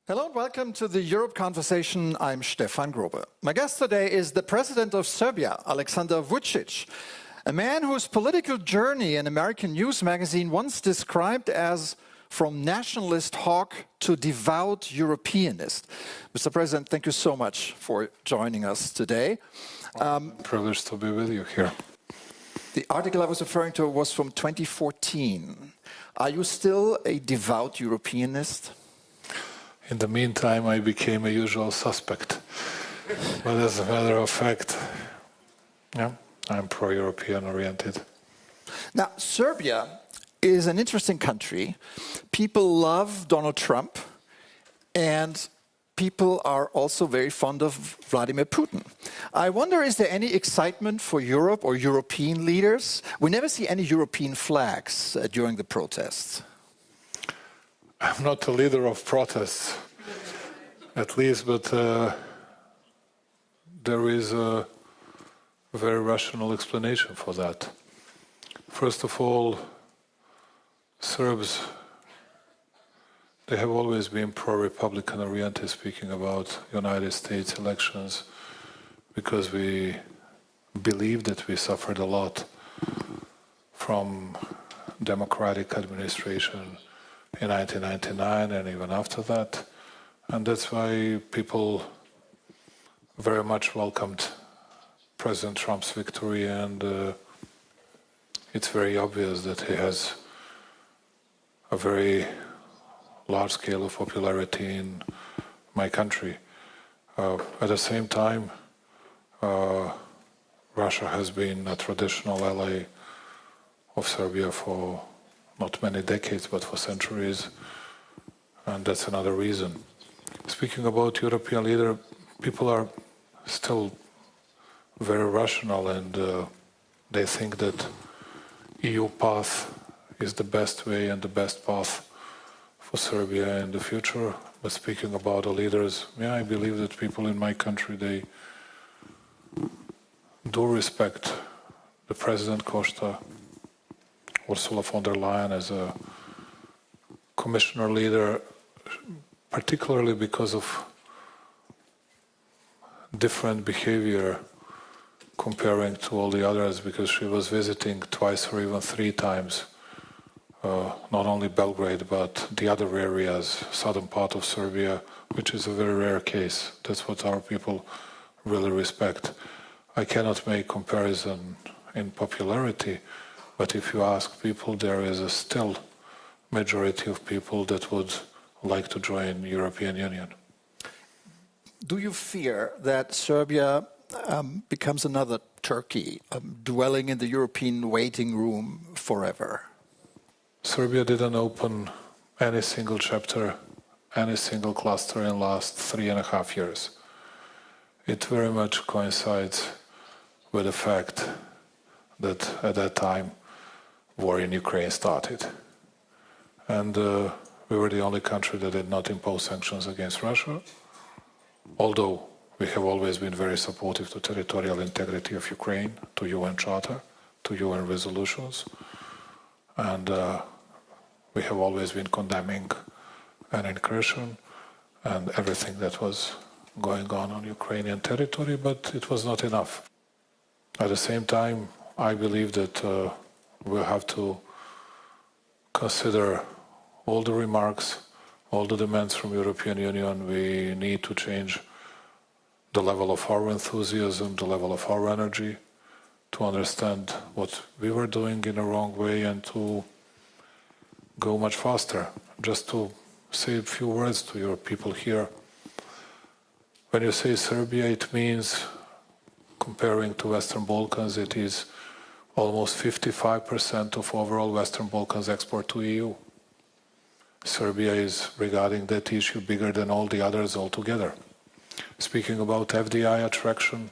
Hello and welcome to the Europe Conversation. I'm Stefan Grobe. My guest today is the president of Serbia, Aleksandar Vučić, a man whose political journey an American news magazine once described as from nationalist hawk to devout Europeanist. Mr. President, thank you so much for joining us today. Privileged to be with you here. The article I was referring to was from 2014. Are you still a devout Europeanist? In the meantime, I became a usual suspect. But as a matter of fact, yeah, I'm pro-European oriented. Now, Serbia is an interesting country. People love Donald Trump, and people are also very fond of Vladimir Putin. I wonder, is there any excitement for Europe or European leaders? We never see any European flags during the protests. I'm not a leader of protests, at least, but there is a very rational explanation for that. First of all, Serbs, they have always been pro-Republican oriented, speaking about United States elections, because we believe that we suffered a lot from democratic administration in 1999 and even after that. And that's why people very much welcomed President Trump's victory, and it's very obvious that he has a very large scale of popularity in my country. At the same time, Russia has been a traditional ally of Serbia for not many decades, but for centuries, and that's another reason. Speaking about European leader, people are still very rational, and they think that EU path is the best way and the best path for Serbia in the future. But speaking about the leaders, yeah, I believe that people in my country, they do respect the President Costa, Ursula von der Leyen as a commissioner leader, particularly because of different behavior comparing to all the others, because she was visiting twice or even three times, not only Belgrade, but the other areas, southern part of Serbia, which is a very rare case. That's what our people really respect. I cannot make comparison in popularity, but if you ask people, there is a still majority of people that would like to join the European Union. Do you fear that Serbia becomes another Turkey, dwelling in the European waiting room forever? Serbia didn't open any single chapter, any single cluster in the last 3.5 years. It very much coincides with the fact that at that time war in Ukraine started. And we were the only country that did not impose sanctions against Russia, although we have always been very supportive to territorial integrity of Ukraine, to UN Charter, to UN resolutions. And we have always been condemning an incursion and everything that was going on Ukrainian territory, but it was not enough. At the same time, I believe that we have to consider all the remarks, all the demands from European Union. We need to change the level of our enthusiasm, the level of our energy, to understand what we were doing in a wrong way and to go much faster. Just to say a few words to your people here. When you say Serbia, it means, comparing to Western Balkans, it is almost 55% of overall Western Balkans export to EU. Serbia is, regarding that issue, bigger than all the others altogether. Speaking about FDI attraction,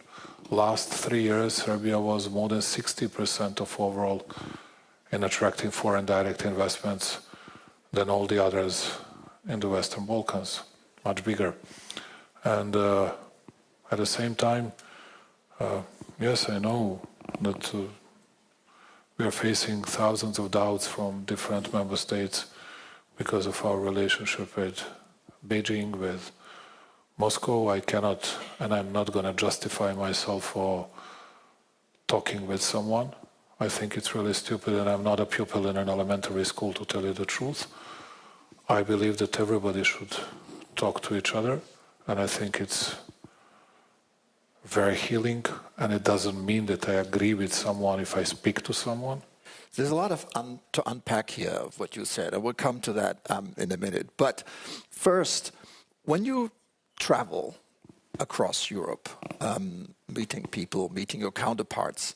last 3 years, Serbia was more than 60% of overall in attracting foreign direct investments than all the others in the Western Balkans, much bigger. And at the same time, yes, I know that we are facing thousands of doubts from different member states because of our relationship with Beijing, with Moscow. I cannot, and I'm not going to justify myself for talking with someone. I think it's really stupid, and I'm not a pupil in an elementary school, to tell you the truth. I believe that everybody should talk to each other, and I think it's very healing, and it doesn't mean that I agree with someone if I speak to someone. There's a lot of to unpack here of what you said, and we'll come to that in a minute. But first, when you travel across Europe, meeting people, meeting your counterparts,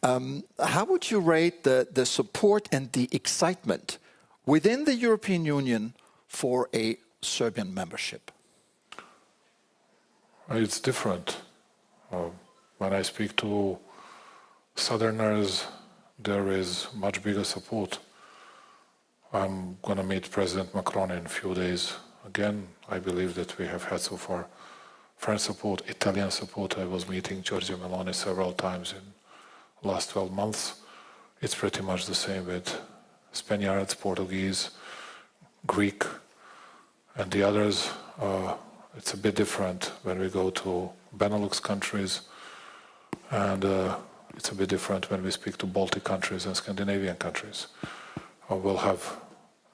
how would you rate the support and the excitement within the European Union for a Serbian membership? It's different. When I speak to Southerners, there is much bigger support. I'm going to meet President Macron in a few days. Again, I believe that we have had so far French support, Italian support. I was meeting Giorgia Meloni several times in the last 12 months. It's pretty much the same with Spaniards, Portuguese, Greek, and the others. It's a bit different when we go to Benelux countries, and it's a bit different when we speak to Baltic countries and Scandinavian countries. We'll have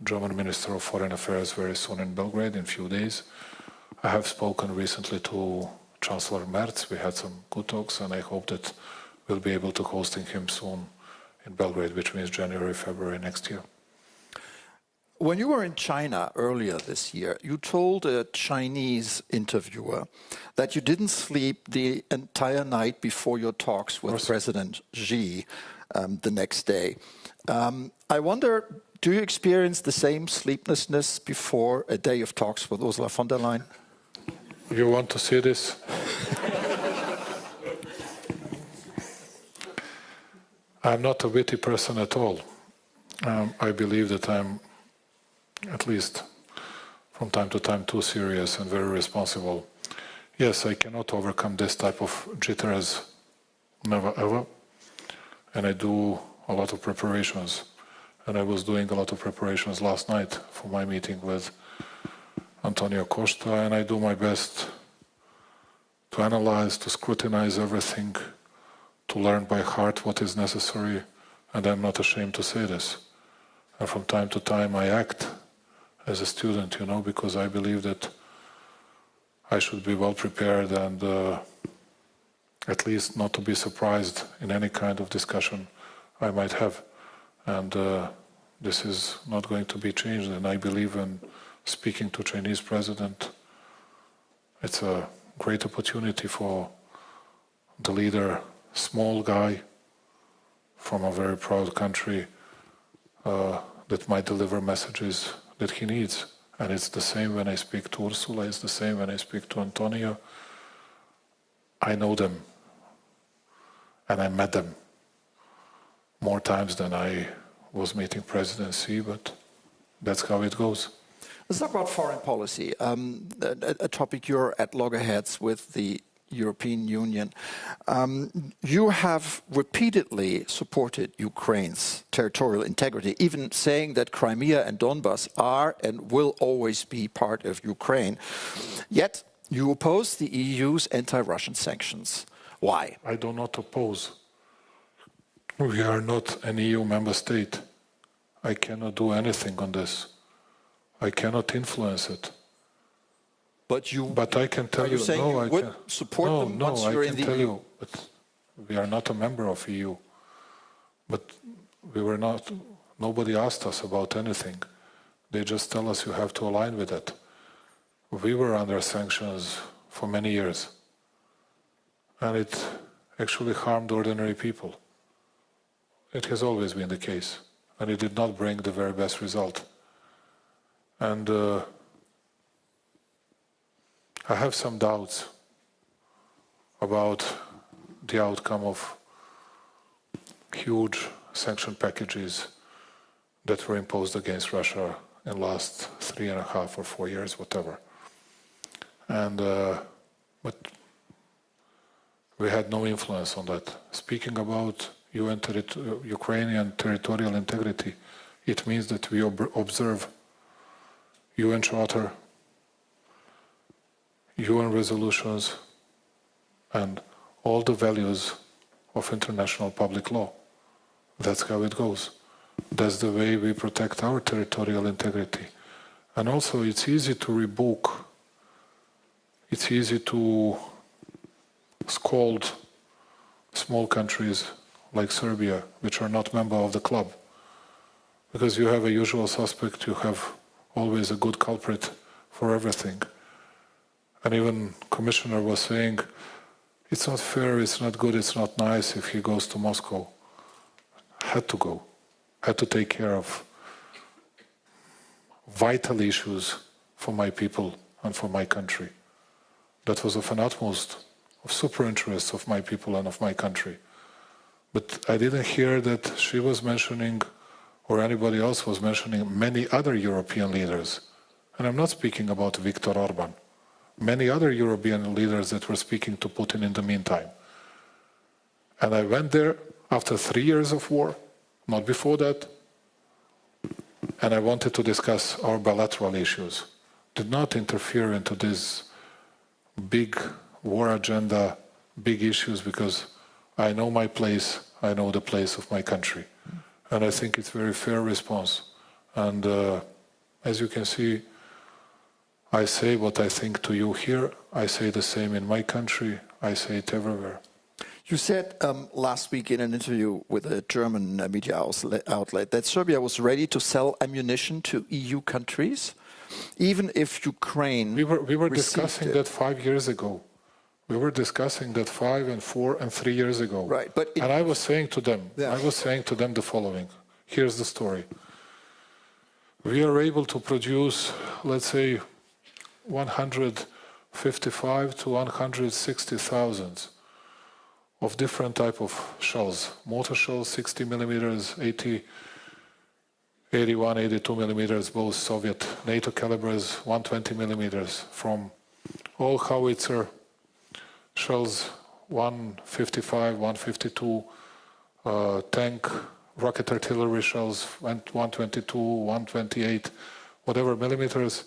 German Minister of Foreign Affairs very soon in Belgrade in a few days. I have spoken recently to Chancellor Merz. We had some good talks, and I hope that we'll be able to hosting him soon in Belgrade, which means January, February next year. When you were in China earlier this year, you told a Chinese interviewer that you didn't sleep the entire night before your talks with President Xi the next day. I wonder, do you experience the same sleeplessness before a day of talks with Ursula von der Leyen? You want to see this? I'm not a witty person at all. I believe that I'm, at least from time to time, too serious and very responsible. Yes, I cannot overcome this type of jitters, never ever. And I do a lot of preparations. And I was doing a lot of preparations last night for my meeting with Antonio Costa, and I do my best to analyze, to scrutinize everything, to learn by heart what is necessary, and I'm not ashamed to say this. And from time to time I act as a student, because I believe that I should be well prepared and at least not to be surprised in any kind of discussion I might have. And this is not going to be changed, and I believe in speaking to Chinese president. It's a great opportunity for the leader, small guy from a very proud country that might deliver messages that he needs. And it's the same when I speak to Ursula, it's the same when I speak to Antonio. I know them, and I met them more times than I was meeting President Xi, but that's how it goes. Let's talk about foreign policy, a topic you're at loggerheads with the European Union. You have repeatedly supported Ukraine's territorial integrity, even saying that Crimea and Donbas are and will always be part of Ukraine. Yet you oppose the EU's anti-Russian sanctions. Why? I do not oppose. We are not an EU member state. I cannot do anything on this. I cannot influence it. But I can tell you, no, I would support them once you're in the EU. Tell you, but we are not a member of EU. But we were not. Nobody asked us about anything. They just tell us you have to align with it. We were under sanctions for many years, and it actually harmed ordinary people. It has always been the case, and it did not bring the very best result. And I have some doubts about the outcome of huge sanction packages that were imposed against Russia in the last 3.5 or 4 years, whatever. And but we had no influence on that. Speaking about Ukrainian territorial integrity, it means that we observe UN Charter, UN resolutions and all the values of international public law. That's how it goes. That's the way we protect our territorial integrity. And also it's easy to rebuke, it's easy to scold small countries like Serbia, which are not members of the club. Because you have a usual suspect, you have always a good culprit for everything. And even Commissioner was saying, it's not fair, it's not good, it's not nice if he goes to Moscow. Had to go, had to take care of vital issues for my people and for my country. That was of an utmost, of super interest of my people and of my country. But I didn't hear that she was mentioning, or anybody else was mentioning, many other European leaders. And I'm not speaking about Viktor Orban. Many other European leaders that were speaking to Putin in the meantime. And I went there after 3 years of war, not before that, and I wanted to discuss our bilateral issues. Did not interfere into this big war agenda, big issues, because I know my place, I know the place of my country. And I think it's a very fair response. And as you can see, I say what I think to you here, I say the same in my country, I say it everywhere. You said last week in an interview with a German media outlet that Serbia was ready to sell ammunition to EU countries, even if Ukraine We were discussing it. that 5 years ago. We were discussing that 5 and 4 and 3 years ago. Right, but and I was saying to them, Yeah. I was saying to them the following. Here's the story. We are able to produce, let's say, 155 to 160,000 of different type of shells. Mortar shells, 60 millimeters, 80, 81, 82 millimeters, both Soviet NATO calibers, 120 millimeters, from all howitzer shells, 155, 152, tank, rocket artillery shells, 122, 128, whatever millimeters,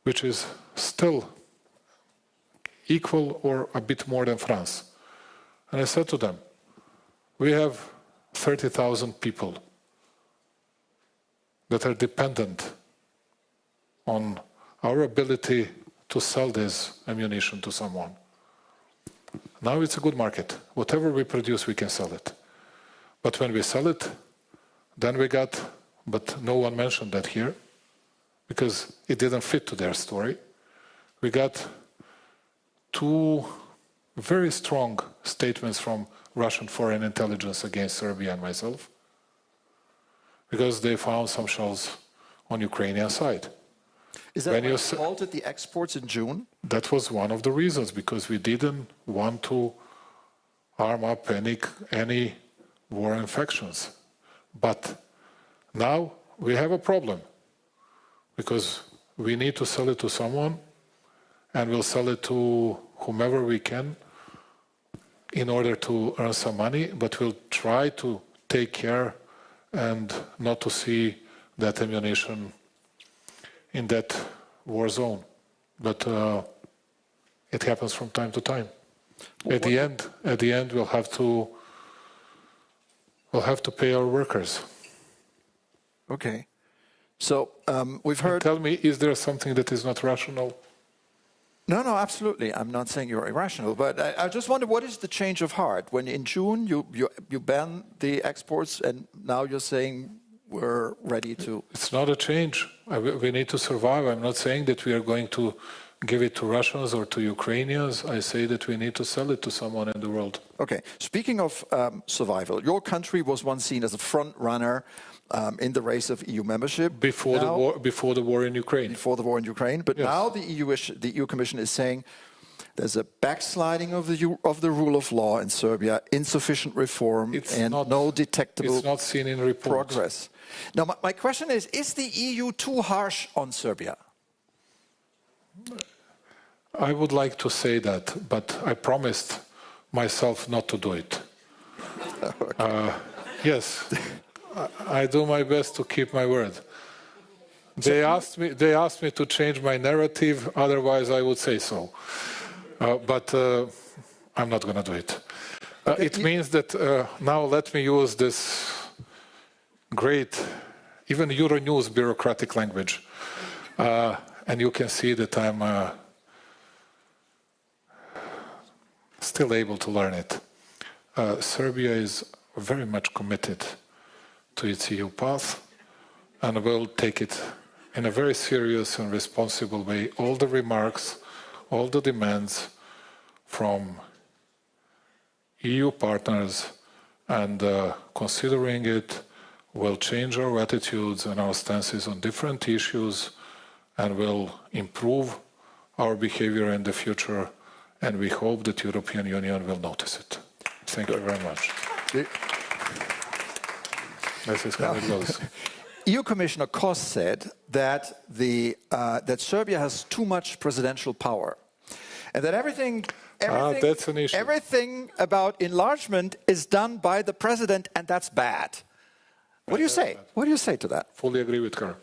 which is still equal or a bit more than France. And I said to them, we have 30,000 people that are dependent on our ability to sell this ammunition to someone. Now it's a good market. Whatever we produce, we can sell it. But when we sell it, then we got, but no one mentioned that here, because it didn't fit to their story. We got 2 very strong statements from Russian foreign intelligence against Serbia and myself, because they found some shells on Ukrainian side. Is that why you halted the exports in June? That was one of the reasons, because we didn't want to arm up any war infections. But now we have a problem, because we need to sell it to someone, and we'll sell it to whomever we can in order to earn some money, but we'll try to take care and not to see that ammunition in that war zone. But it happens from time to time. At the end, we'll have to pay our workers. Okay. So we've heard... Tell me, is there something that is not rational? No, absolutely. I'm not saying you're irrational, but I just wonder, what is the change of heart? When in June you banned the exports, and now you're saying we're ready to... It's not a change. We need to survive. I'm not saying that we are going to give it to Russians or to Ukrainians. I say that we need to sell it to someone in the world. Okay. Speaking of survival, your country was once seen as a front runner in the race of EU membership. Before the war in Ukraine. Before the war in Ukraine. But Yes. now the EU Commission is saying there's a backsliding of the rule of law in Serbia, insufficient reform, no detectable it's not seen in reports. progress. Now, my question is the EU too harsh on Serbia? I would like to say that, but I promised myself not to do it. Yes, I do my best to keep my word. They asked me to change my narrative, otherwise I would say so. But I'm not going to do it. It means that now let me use this great, even Euronews bureaucratic language. And you can see that I'm still able to learn it. Serbia is very much committed to its EU path and will take it in a very serious and responsible way. All the remarks, all the demands from EU partners, and considering it will change our attitudes and our stances on different issues and will improve our behavior in the future, and we hope that the European Union will notice it. Thank you very much. This is how it goes. EU Commissioner Kos said that that Serbia has too much presidential power, and that everything that's an issue. Everything about enlargement is done by the president, and that's bad. What do you say? What do you say to that? Fully agree with her.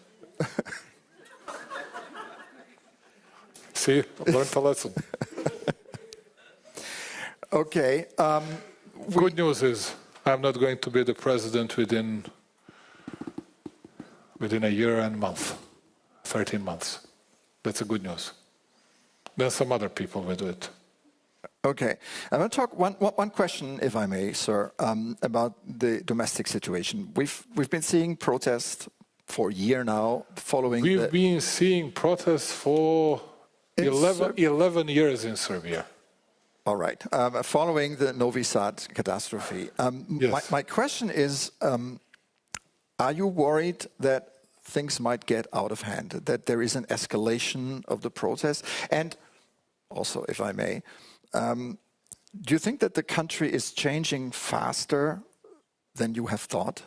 See, I learned a lesson. Okay. Good news is I'm not going to be the president within a year and month, 13 months. That's a good news. Then some other people will do it. Okay. I'm going to talk one question, if I may, sir, about the domestic situation. We've been seeing protests for a year now, following. We've been seeing protests for 11 years in Serbia. All right. Following the Novi Sad catastrophe. Yes. My question is, are you worried that things might get out of hand, that there is an escalation of the protests? And also, if I may, do you think that the country is changing faster than you have thought?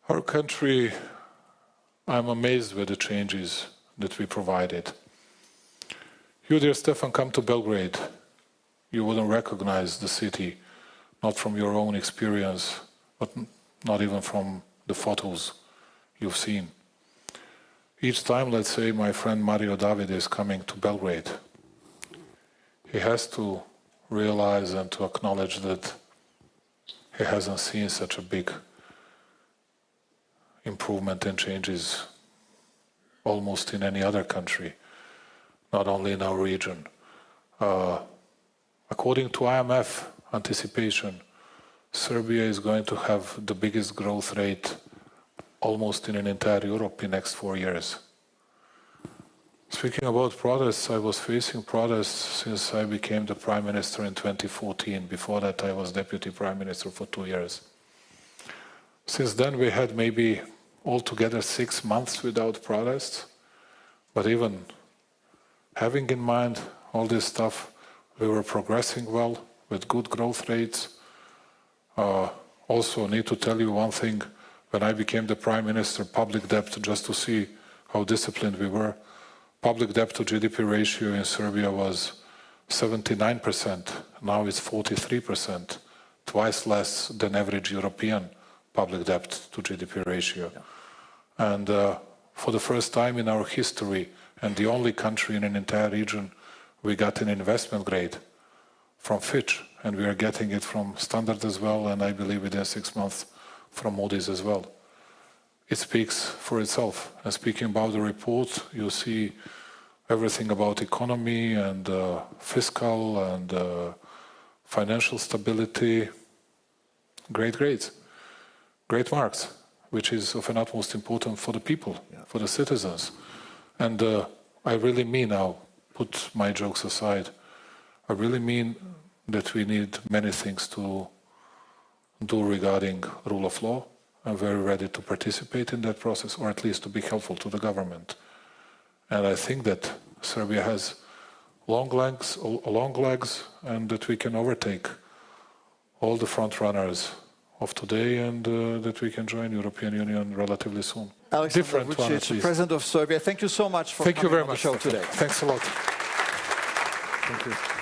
Our country, I'm amazed with the changes that we provided. You, dear Stefan, come to Belgrade. You wouldn't recognize the city, not from your own experience, but not even from the photos you've seen. Each time, let's say, my friend Mario David is coming to Belgrade, he has to realize and to acknowledge that he hasn't seen such a big improvement and changes almost in any other country, not only in our region. According to IMF anticipation, Serbia is going to have the biggest growth rate almost in an entire Europe in the next 4 years. Speaking about protests, I was facing protests since I became the Prime Minister in 2014. Before that, I was Deputy Prime Minister for 2 years. Since then, we had maybe altogether 6 months without protests. But even having in mind all this stuff, we were progressing well with good growth rates. Also, need to tell you one thing. When I became the Prime Minister, public debt, just to see how disciplined we were, public debt to GDP ratio in Serbia was 79%. Now it's 43%, twice less than average European public debt to GDP ratio. Yeah. And for the first time in our history, and the only country in an entire region, we got an investment grade from Fitch, and we are getting it from Standard as well, and I believe within 6 months from Moody's as well. It speaks for itself. And speaking about the report, you see everything about economy and fiscal and financial stability. Great grades, great marks, which is of an utmost importance for the people, for the citizens. And I really mean now, put my jokes aside, I really mean that we need many things to do regarding rule of law. I'm very ready to participate in that process, or at least to be helpful to the government. And I think that Serbia has long legs, and that we can overtake all the front runners of today, and that we can join the European Union relatively soon. Aleksandar Vučić, President of Serbia, thank you so much for coming on the show today. Thanks a lot. Thank you.